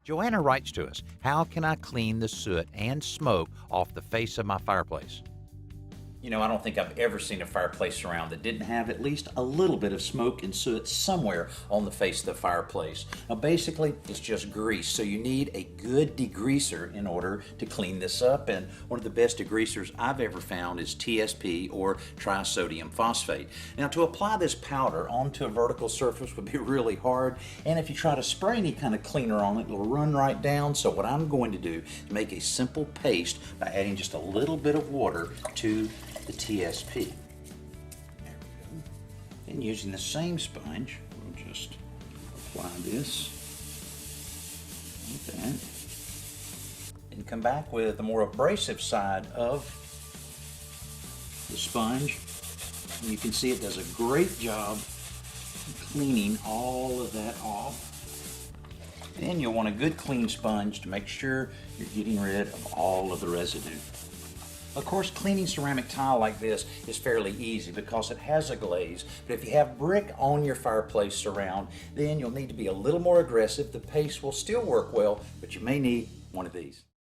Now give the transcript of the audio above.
Joanna writes to us, how can I clean the soot and smoke off the face of my fireplace? You know, I don't think I've ever seen a fireplace around that didn't have at least a little bit of smoke and soot somewhere on the face of the fireplace. Now, basically, it's just grease, so you need a good degreaser in order to clean this up. And one of the best degreasers I've ever found is TSP, or trisodium phosphate. Now, to apply this powder onto a vertical surface would be really hard, and if you try to spray any kind of cleaner on it, it'll run right down. So what I'm going to do is make a simple paste by adding just a little bit of water to the TSP. There we go. And using the same sponge, we'll just apply this like that. And come back with the more abrasive side of the sponge. And you can see it does a great job cleaning all of that off. Then you'll want a good clean sponge to make sure you're getting rid of all of the residue. Of course, cleaning ceramic tile like this is fairly easy because it has a glaze, but if you have brick on your fireplace surround, then you'll need to be a little more aggressive. The paste will still work well, but you may need one of these.